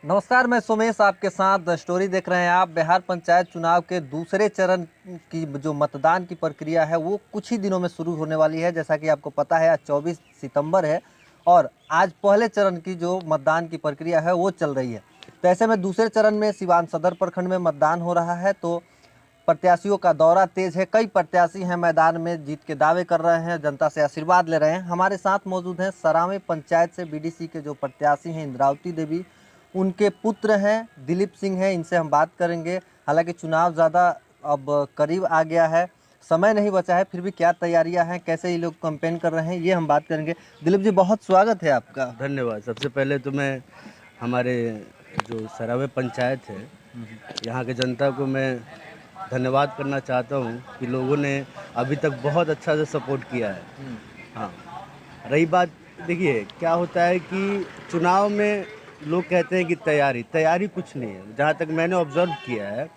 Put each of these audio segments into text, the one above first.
नमस्कार, मैं सोमेश आपके साथ द स्टोरी देख रहे हैं आप। बिहार पंचायत चुनाव के दूसरे चरण की जो मतदान की प्रक्रिया है वो कुछ ही दिनों में शुरू होने वाली है। जैसा कि आपको पता है आज 24 सितंबर है और आज पहले चरण की जो मतदान की प्रक्रिया है वो चल रही है। तो ऐसे में दूसरे चरण में सिवान सदर प्रखंड में मतदान हो रहा है। तो प्रत्याशियों का दौरा तेज है। कई प्रत्याशी हैं मैदान में, जीत के दावे कर रहे हैं, जनता से आशीर्वाद ले रहे हैं। हमारे साथ मौजूद हैं सरावे पंचायत से बीडीसी के जो प्रत्याशी हैं इंद्रावती देवी, उनके पुत्र हैं दिलीप सिंह हैं। इनसे हम बात करेंगे। हालांकि चुनाव ज़्यादा अब करीब आ गया है, समय नहीं बचा है, फिर भी क्या तैयारियां हैं, कैसे ये लोग कैंपेन कर रहे हैं, ये हम बात करेंगे। दिलीप जी, बहुत स्वागत है आपका। धन्यवाद। सबसे पहले तो मैं हमारे जो सरावे पंचायत है यहाँ के जनता को मैं धन्यवाद करना चाहता हूँ कि लोगों ने अभी तक बहुत अच्छा से सपोर्ट किया है। हाँ, रही बात, देखिए क्या होता है कि चुनाव में लोग कहते हैं कि तैयारी कुछ नहीं है। जहाँ तक मैंने ऑब्जर्व किया है,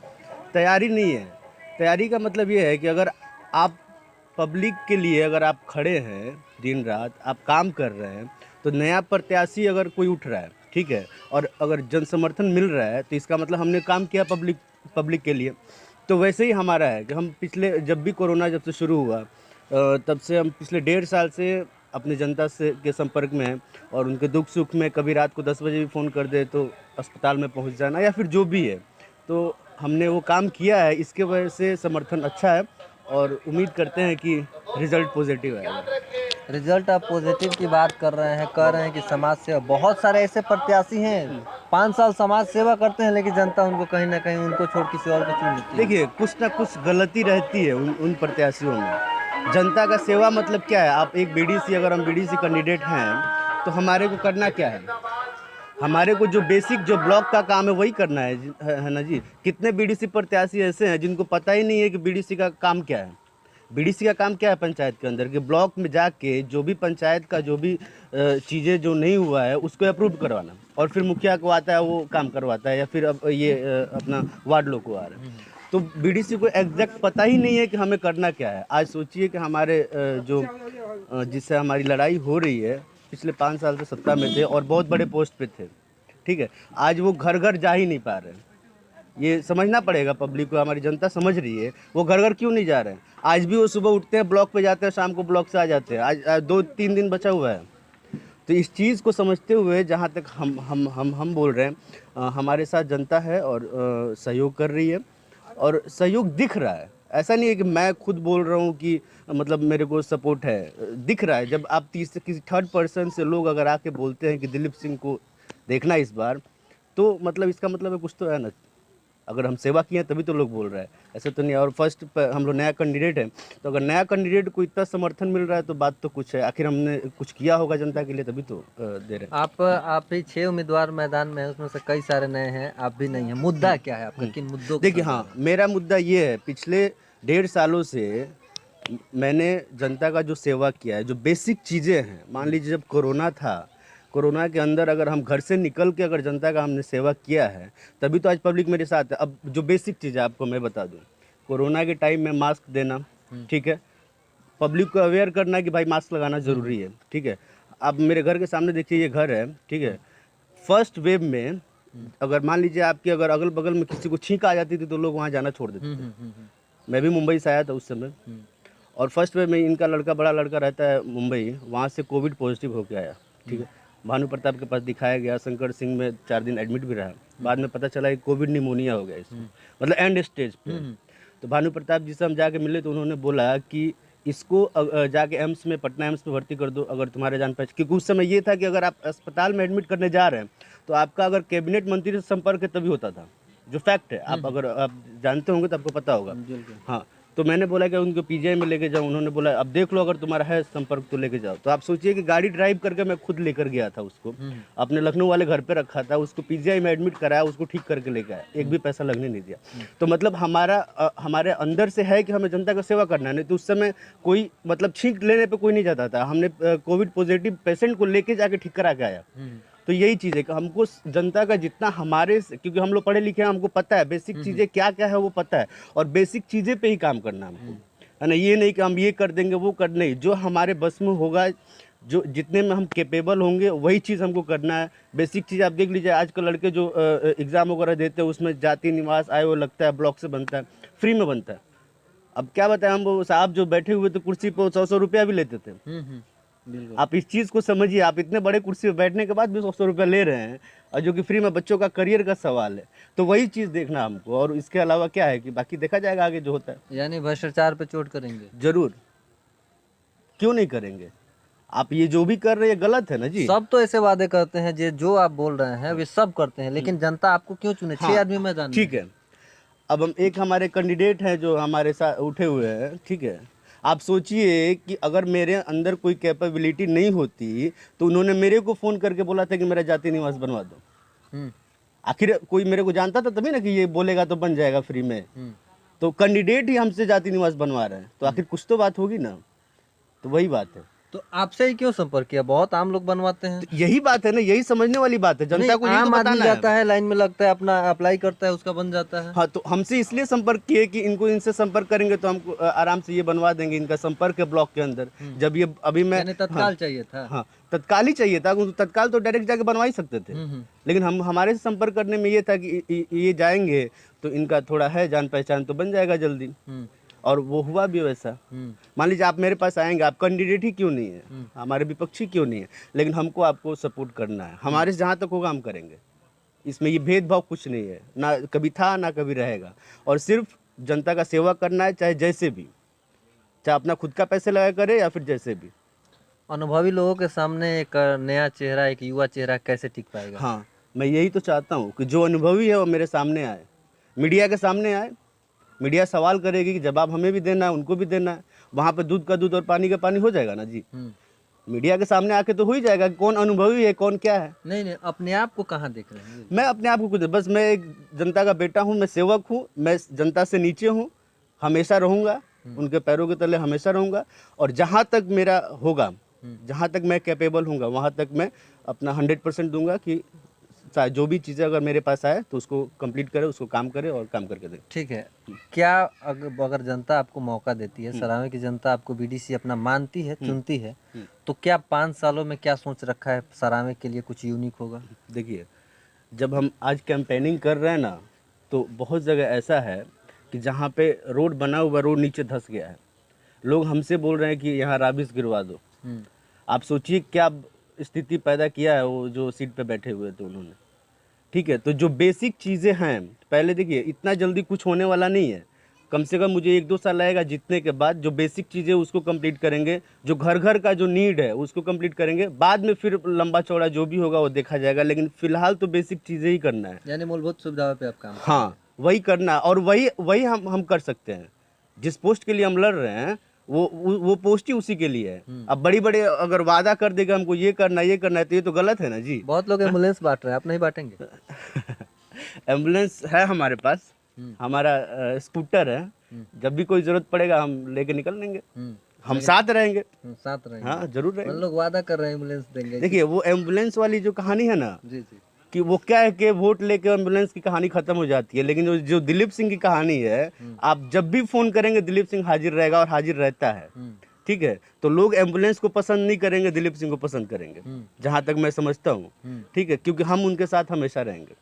तैयारी नहीं है। तैयारी का मतलब ये है कि अगर आप पब्लिक के लिए अगर आप खड़े हैं, दिन रात आप काम कर रहे हैं, तो नया प्रत्याशी अगर कोई उठ रहा है, ठीक है, और अगर जन समर्थन मिल रहा है तो इसका मतलब हमने काम किया पब्लिक के लिए। तो वैसे ही हमारा है कि हम पिछले जब भी कोरोना जब से शुरू हुआ तब से हम पिछले 1.5 साल से अपनी जनता से के संपर्क में हैं और उनके दुख सुख में कभी रात को 10 बजे भी फ़ोन कर दे तो अस्पताल में पहुंच जाना या फिर जो भी है, तो हमने वो काम किया है। इसके वजह से समर्थन अच्छा है और उम्मीद करते हैं कि रिज़ल्ट पॉजिटिव आएगा। रिजल्ट आप पॉजिटिव की बात कर रहे हैं, कह रहे हैं कि समाज सेवा, बहुत सारे ऐसे प्रत्याशी हैं 5 साल समाज सेवा करते हैं लेकिन जनता उनको कहीं ना कहीं उनको छोड़ किसी और को चुन लेती है। देखिए, कुछ ना कुछ गलती रहती है उन प्रत्याशियों में। जनता का सेवा मतलब क्या है? आप एक बीडीसी, अगर हम बीडीसी कैंडिडेट हैं तो हमारे को करना क्या है? हमारे को जो बेसिक जो ब्लॉक का काम है वही करना है ना जी। कितने बीडीसी प्रत्याशी ऐसे हैं जिनको पता ही नहीं है कि बीडीसी का काम क्या है। बीडीसी का काम क्या है पंचायत के अंदर, कि ब्लॉक में जाके जो भी पंचायत का जो भी चीज़ें जो नहीं हुआ है उसको अप्रूव करवाना, और फिर मुखिया को आता है वो काम करवाता है, या फिर अब ये अपना वार्ड लोग को आ रहा है। तो बीडीसी को एग्जैक्ट पता ही नहीं है कि हमें करना क्या है। आज सोचिए कि हमारे जिससे हमारी लड़ाई हो रही है, पिछले 5 साल से सत्ता में थे और बहुत बड़े पोस्ट पे थे, ठीक है, आज वो घर घर जा ही नहीं पा रहे हैं। ये समझना पड़ेगा पब्लिक को, हमारी जनता समझ रही है वो घर घर क्यों नहीं जा रहे हैं। आज भी वो सुबह उठते हैं, ब्लॉक पे जाते हैं, शाम को ब्लॉक से आ जाते हैं। आज 2-3 दिन बचा हुआ है। तो इस चीज़ को समझते हुए जहाँ तक हम बोल रहे हैं, हमारे साथ जनता है और सहयोग कर रही है और सहयोग दिख रहा है। ऐसा नहीं है कि मैं खुद बोल रहा हूँ कि मतलब मेरे को सपोर्ट है, दिख रहा है। जब आप किसी थर्ड पर्सन से लोग अगर आके बोलते हैं कि दिलीप सिंह को देखना इस बार, तो मतलब इसका मतलब है कुछ तो है ना। अगर हम सेवा किए हैं तभी तो लोग बोल रहे हैं, ऐसे तो नहीं। और फर्स्ट हम लोग नया कैंडिडेट हैं, तो अगर नया कैंडिडेट को इतना समर्थन मिल रहा है तो बात तो कुछ है। आखिर हमने कुछ किया होगा जनता के लिए तभी तो दे रहे हैं। आप ही 6 उम्मीदवार मैदान में हैं, उसमें से कई सारे नए हैं, आप भी नहीं हैं। मुद्दा क्या है आपका, किन मुद्दों को देखिए, संभाल हाँ, रहे हैं? मेरा मुद्दा ये है, पिछले 1.5 सालों से मैंने जनता का जो सेवा किया है, जो बेसिक चीज़ें हैं, मान लीजिए जब कोरोना था, कोरोना के अंदर अगर हम घर से निकल के अगर जनता का हमने सेवा किया है तभी तो आज पब्लिक मेरे साथ है। अब जो बेसिक चीज़ है आपको मैं बता दूं, कोरोना के टाइम में मास्क देना, ठीक है, पब्लिक को अवेयर करना कि भाई मास्क लगाना ज़रूरी है, ठीक है। अब मेरे घर के सामने देखिए, ये घर है, ठीक है। फर्स्ट वेव में अगर मान लीजिए आपके अगर अगल बगल में किसी को छींक आ जाती थी तो लोग वहाँ जाना छोड़ देते थे। मैं भी मुंबई से आया था उस समय, और फर्स्ट वेव में इनका लड़का, बड़ा लड़का रहता है मुंबई, वहाँ से कोविड पॉजिटिव होकर आया, ठीक है। भानु प्रताप के पास दिखाया गया, शंकर सिंह में 4 दिन एडमिट भी रहा। बाद में पता चला कि कोविड निमोनिया हो गया इसको, मतलब एंड स्टेज पे। तो भानु प्रताप जी से हम जाके मिले तो उन्होंने बोला कि इसको जाके एम्स में, पटना एम्स में भर्ती कर दो अगर तुम्हारे जान पहचान, क्योंकि उस समय ये था कि अगर आप अस्पताल में एडमिट करने जा रहे हैं तो आपका अगर कैबिनेट मंत्री से संपर्क है तभी होता था, जो फैक्ट है। आप अगर आप जानते होंगे तो आपको पता होगा। हाँ, तो मैंने बोला कि उनको पीजीआई में लेके जाऊँ, उन्होंने बोला अब देख लो अगर तुम्हारा है संपर्क तो लेके जाओ। तो आप सोचिए कि गाड़ी ड्राइव करके मैं खुद लेकर गया था उसको, अपने लखनऊ वाले घर पे रखा था, उसको पीजीआई में एडमिट कराया, उसको ठीक करके लेके आया, एक भी पैसा लगने नहीं दिया। तो मतलब हमारे अंदर से है कि हमें जनता का सेवा करना है। नहीं तो उस समय कोई मतलब छींक लेने पे कोई नहीं जाता था। हमने कोविड पॉजिटिव पेशेंट को लेके जाके ठीक करा के आया। तो यही चीज़ है कि हमको जनता का जितना क्योंकि हम लोग पढ़े लिखे हैं, हमको पता है बेसिक चीज़ें क्या क्या है वो पता है, और बेसिक चीज़ें पे ही काम करना है हमको, है ना। ये नहीं कि हम ये कर देंगे वो कर, नहीं, जो हमारे बस में होगा जो जितने में हम कैपेबल होंगे वही चीज़ हमको करना है। बेसिक चीज़ आप देख लीजिए, आजकल लड़के जो एग्ज़ाम वगैरह देते हैं उसमें जाति निवास आय वो लगता है, ब्लॉक से बनता है, फ्री में बनता है। अब क्या बताएं, हम वो साहब जो बैठे हुए थे कुर्सी पर 100-100 रुपया भी लेते थे। बिल्कुल। आप इस चीज़ को समझिए, आप इतने बड़े कुर्सी पे बैठने के बाद भी 100-100 रुपया ले रहे हैं, और जो कि फ्री में, बच्चों का करियर का सवाल है। तो वही चीज़ देखना हमको, और इसके अलावा क्या है कि बाकी देखा जाएगा आगे जो होता है। यानी भ्रष्टाचार पे चोट करेंगे। जरूर, क्यों नहीं करेंगे। आप ये जो भी कर रहे हैं गलत है ना जी। सब तो ऐसे वादे करते हैं, जो आप बोल रहे हैं वे सब करते हैं, लेकिन जनता आपको क्यों चुने? 6 आदमी मैदान में ठीक है, अब हम एक हमारे कैंडिडेट हैं जो हमारे साथ उठे हुए हैं, ठीक है। आप सोचिए कि अगर मेरे अंदर कोई कैपेबिलिटी नहीं होती तो उन्होंने मेरे को फ़ोन करके बोला था कि मेरा जाति निवास बनवा दो। हम्म, आखिर कोई मेरे को जानता था तभी ना कि ये बोलेगा तो बन जाएगा फ्री में। तो कैंडिडेट ही हमसे जाति निवास बनवा रहे हैं, तो आखिर कुछ तो बात होगी ना। तो वही बात है। तो आपसे ही क्यों संपर्क किया? बहुत आम लोग बनवाते हैं। तो यही बात है ना, यही समझने वाली बात है, जनता को यही तो आम आदमी बताना जाता है। है, लाइन में लगता है, अपना अप्लाई करता है, उसका बन जाता है। हाँ, तो हमसे इसलिए संपर्क किए कि इनसे संपर्क करेंगे तो हमको आराम से ये बनवा देंगे। इनका संपर्क है ब्लॉक के अंदर। जब ये अभी मैं यानी तत्काल चाहिए था। हाँ, तत्काल ही चाहिए था, तत्काल तो डायरेक्ट जाके बनवा ही सकते थे। लेकिन हमारे से संपर्क करने में ये था कि ये जाएंगे तो इनका थोड़ा है जान पहचान, तो बन जाएगा जल्दी। और वो हुआ भी वैसा। मान लीजिए आप मेरे पास आएंगे, आप कैंडिडेट ही क्यों नहीं है, हमारे विपक्षी क्यों नहीं है, लेकिन हमको आपको सपोर्ट करना है। हमारे से जहाँ तक होगा हम करेंगे। इसमें ये भेदभाव कुछ नहीं है, ना कभी था ना कभी रहेगा। और सिर्फ जनता का सेवा करना है, चाहे जैसे भी, चाहे अपना खुद का पैसे लगा करे या फिर जैसे भी। अनुभवी लोगों के सामने एक नया चेहरा, एक युवा चेहरा कैसे टिक पाएगा? हाँ, मैं यही तो चाहता हूँ कि जो अनुभवी है वो मेरे सामने आए, मीडिया के सामने आए। मीडिया सवाल करेगी कि जवाब हमें भी देना है, उनको भी देना है। वहाँ पे दूध का दूध और पानी का पानी हो जाएगा ना जी। मीडिया के सामने आके तो हो ही जाएगा कि कौन अनुभवी है, कौन क्या है। नहीं, अपने आप को कहाँ देख रहे हैं? मैं अपने आप को खुद, बस मैं एक जनता का बेटा हूँ, मैं सेवक हूँ, मैं जनता से नीचे हूँ, हमेशा रहूँगा, उनके पैरों के तले हमेशा रहूँगा। और जहाँ तक मेरा होगा, जहाँ तक मैं कैपेबल हूँगा, वहाँ तक मैं अपना 100% दूंगा कि जो भी चीज़ें अगर मेरे पास आए तो उसको कंप्लीट करे, उसको काम करे और काम करके दे। ठीक है। क्या अगर जनता आपको मौका देती है, सरावे की जनता आपको बीडीसी अपना मानती है, चुनती है, तो क्या 5 सालों में क्या सोच रखा है सरावे के लिए? कुछ यूनिक होगा? देखिए, जब हम आज कैंपेनिंग कर रहे हैं ना, तो बहुत जगह ऐसा है कि जहाँ पे रोड बना हुआ, रोड नीचे धंस गया है, लोग हमसे बोल रहे हैं कि यहाँ राबिस गिरवा दो। आप सोचिए क्या स्थिति पैदा किया है वो जो सीट पे बैठे हुए थे उन्होंने। ठीक है, तो जो बेसिक चीज़ें हैं, पहले देखिए इतना जल्दी कुछ होने वाला नहीं है, कम से कम मुझे 1-2 साल लगेगा जीतने के बाद। जो बेसिक चीज़ें उसको कंप्लीट करेंगे, जो घर घर का जो नीड है उसको कंप्लीट करेंगे, बाद में फिर लंबा चौड़ा जो भी होगा वो देखा जाएगा। लेकिन फिलहाल तो बेसिक चीज़ें ही करना है। यानी मूलभूत सुविधाओं पे आप काम? हाँ, वही करना है, और वही हम कर सकते हैं। जिस पोस्ट के लिए हम लड़ रहे हैं वो पोस्ट ही उसी के लिए है। अब बड़ी बड़े अगर वादा कर देगा हमको ये करना है तो ये तो गलत है ना जी। बहुत लोग एम्बुलेंस बांट रहे हैं, आप नहीं बांटेंगे? एम्बुलेंस है हमारे पास, हमारा स्कूटर है, जब भी कोई जरूरत पड़ेगा हम लेके निकल लेंगे, हम साथ रहेंगे। साथ रहेंगे? हाँ, जरूर रहेंगे। लोग वादा कर रहे हैं एम्बुलेंस देंगे। देखिए, वो एम्बुलेंस वाली जो कहानी है ना, जी जी, कि वो क्या है कि वोट लेके एम्बुलेंस की कहानी खत्म हो जाती है। लेकिन जो दिलीप सिंह की कहानी है, आप जब भी फोन करेंगे दिलीप सिंह हाजिर रहेगा, और हाजिर रहता है। ठीक है, तो लोग एम्बुलेंस को पसंद नहीं करेंगे, दिलीप सिंह को पसंद करेंगे, जहां तक मैं समझता हूँ। ठीक है, क्योंकि हम उनके साथ हमेशा रहेंगे।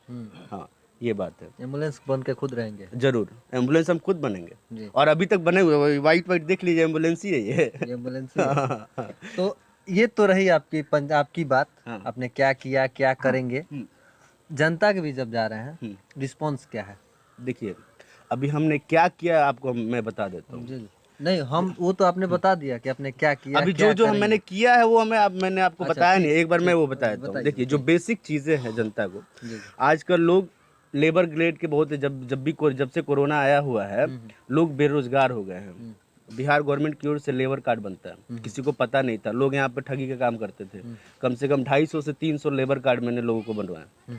हाँ, ये बात है। एम्बुलेंस बन के खुद रहेंगे? जरूर, एम्बुलेंस हम खुद बनेंगे जी। और अभी तक बने हुए, वाइट देख लीजिए, एम्बुलेंस ही है ये। एम्बुलेंस ही है। तो ये तो रही आपकी बात। आपने क्या किया, क्या करेंगे। जनता के भी जब जा रहे हैं, रिस्पॉन्स क्या है? देखिए, अभी हमने क्या किया आपको मैं बता देता हूँ। नहीं, हम वो तो आपने बता दिया कि आपने क्या किया। अभी जो मैंने किया है वो मैंने आपको बताया नहीं, एक बार मैं वो बता देता हूँ। देखिए, जो बेसिक चीजें हैं जनता को, आजकल लोग लेबर ग्रेड के बहुत है। जब से कोरोना आया हुआ है, लोग बेरोजगार हो गए हैं। बिहार गवर्नमेंट की ओर से लेबर कार्ड बनता है, किसी को पता नहीं था, लोग यहाँ पे ठगी का काम करते थे। कम से कम 250 से 300 लेबर कार्ड मैंने लोगों को बनवाया।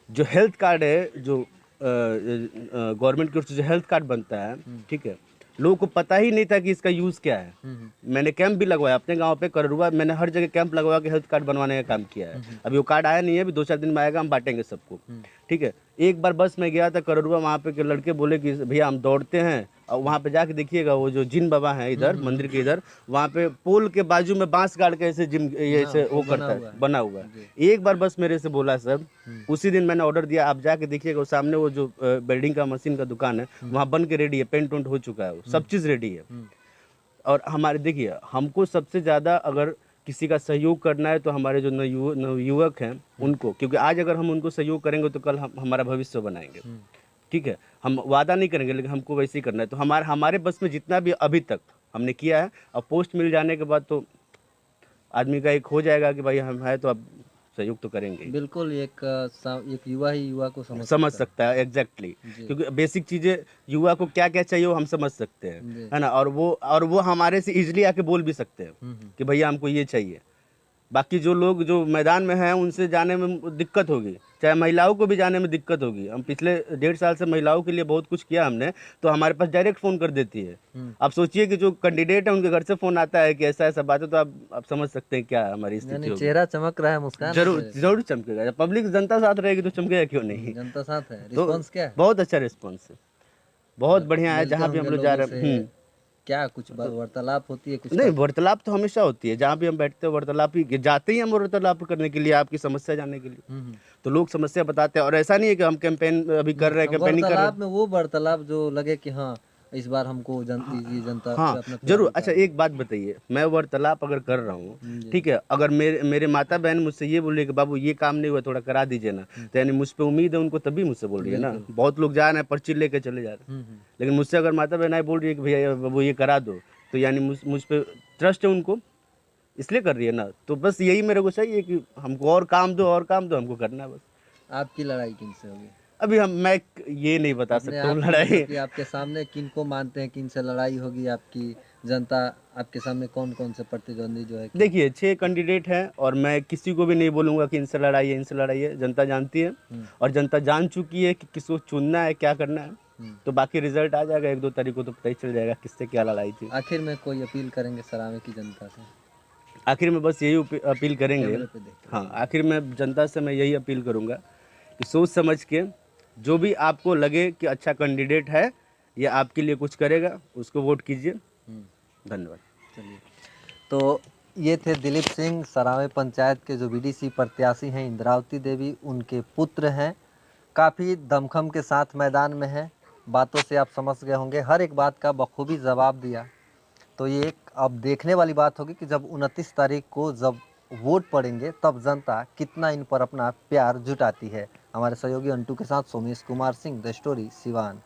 जो हेल्थ कार्ड है, जो गवर्नमेंट की ओर से जो हेल्थ कार्ड बनता है, ठीक है, लोगों को पता ही नहीं था कि इसका यूज़ क्या है। मैंने कैंप भी लगवाया अपने गांव पे, कररुआ, मैंने हर जगह कैंप लगवा के हेल्थ कार्ड बनवाने का काम किया है। अभी वो कार्ड आया नहीं है, अभी 2-4 दिन में आएगा, हम बांटेंगे सबको। ठीक है, एक बार बस में गया था करोड़वा, वहाँ पे के लड़के बोले कि भैया हम दौड़ते हैं, और वहाँ पे जाके देखिएगा वो जो जिन बाबा हैं इधर मंदिर के इधर, वहाँ पे पोल के बाजू में बांस गाड़ के ऐसे जिम ये ऐसे वो करता है, बना हुआ है। एक बार बस मेरे से बोला सर, उसी दिन मैंने ऑर्डर दिया, आप जाके देखिएगा, सामने वो जो वेल्डिंग का मशीन का दुकान है वहाँ बन के रेडी है, पेंट वेंट हो चुका है, सब चीज़ रेडी है। और हमारे देखिए, हमको सबसे ज़्यादा अगर किसी का सहयोग करना है तो हमारे जो नवयुवक हैं उनको, क्योंकि आज अगर हम उनको सहयोग करेंगे तो कल हम हमारा भविष्य बनाएंगे। ठीक है, हम वादा नहीं करेंगे लेकिन हमको वैसे ही करना है। तो हमारे बस में जितना भी अभी तक हमने किया है, अब पोस्ट मिल जाने के बाद तो आदमी का एक हो जाएगा कि भाई हम है तो अब सहयोग तो करेंगे ही। बिल्कुल, एक युवा ही युवा को समझ सकता है एग्जैक्टली, क्योंकि बेसिक चीजें युवा को क्या क्या चाहिए वो हम समझ सकते हैं, है ना। और वो हमारे से इजीली आके बोल भी सकते हैं कि भैया हमको ये चाहिए। बाकी जो लोग जो मैदान में हैं उनसे जाने में दिक्कत होगी, चाहे महिलाओं को भी जाने में दिक्कत होगी। हम पिछले 1.5 साल से महिलाओं के लिए बहुत कुछ किया हमने, तो हमारे पास डायरेक्ट फ़ोन कर देती है। आप सोचिए कि जो कैंडिडेट है उनके घर से फ़ोन आता है कि ऐसा ऐसा बात है, तो आप समझ सकते हैं क्या हमारी स्थिति होगी। चेहरा चमक रहा है, मुस्कान जरूर चमकेगा। जब पब्लिक जनता साथ रहेगी तो चमकेगा क्यों नहीं। जनता साथ है। रिस्पॉन्स क्या है? बहुत अच्छा रिस्पॉन्स है, बहुत बढ़िया है। जहाँ भी हम लोग जा रहे हैं, क्या कुछ वार्तालाप होती है? कुछ नहीं, वार्तालाप तो हमेशा होती है, जहाँ भी हम बैठते हैं वार्तालाप ही जाते ही हम वार्तालाप करने के लिए, आपकी समस्या जानने के लिए। तो लोग समस्या बताते हैं, और ऐसा नहीं है कि हम कैंपेन अभी कर रहे हैं, कैंपेन नहीं कर रहे हैं। में वो वार्तालाप जो लगे कि हाँ इस बार हमको जनता हाँ जरूर। अच्छा एक बात बताइए, मैं वार्तालाप अगर कर रहा हूँ, ठीक है, अगर मेरे माता बहन मुझसे ये बोल रही है कि बाबू ये काम नहीं हुआ, थोड़ा करा दीजिए ना, तो यानी मुझ पे उम्मीद है उनको, तभी मुझसे बोल रही है ना। बहुत लोग जा रहे हैं पर्ची लेके चले जा रहे हैं, लेकिन मुझसे अगर माता बहन आए बोल रही है कि भैया बाबू ये करा दो, तो यानी मुझ पे ट्रस्ट है उनको, इसलिए कर रही है ना। तो बस यही मेरे को चाहिए कि हमको और काम दो, हमको करना है बस। आपकी लड़ाई किनसे होगी अभी मैं ये नहीं बता सकता हूँ लड़ाई। कि आपके सामने किनको मानते हैं, किन से लड़ाई होगी आपकी? जनता आपके सामने कौन कौन से प्रतिद्वंदी जो है? देखिए 6 कैंडिडेट हैं, और मैं किसी को भी नहीं बोलूँगा कि इनसे लड़ाई है, इनसे लड़ाई है। जनता जानती है, और जनता जान चुकी है कि किसको चुनना है, क्या करना है। तो बाकी रिजल्ट आ जाएगा 1-2 तारीख को, तो पता ही चल जाएगा किससे क्या लड़ाई थी। आखिर में कोई अपील करेंगे सरावे की जनता से? आखिर में बस यही अपील करेंगे, हाँ, आखिर में जनता से मैं यही अपील करूँगा कि सोच समझ के जो भी आपको लगे कि अच्छा कैंडिडेट है या आपके लिए कुछ करेगा, उसको वोट कीजिए। धन्यवाद। चलिए, तो ये थे दिलीप सिंह, सरावे पंचायत के जो बीडीसी प्रत्याशी हैं। इंद्रावती देवी उनके पुत्र हैं, काफ़ी दमखम के साथ मैदान में हैं। बातों से आप समझ गए होंगे, हर एक बात का बखूबी जवाब दिया। तो ये एक अब देखने वाली बात होगी कि जब 29 तारीख को जब वोट पड़ेंगे तब जनता कितना इन पर अपना प्यार जुटाती है। हमारे सहयोगी अंटू के साथ सोमेश कुमार सिंह, द स्टोरी, सिवान।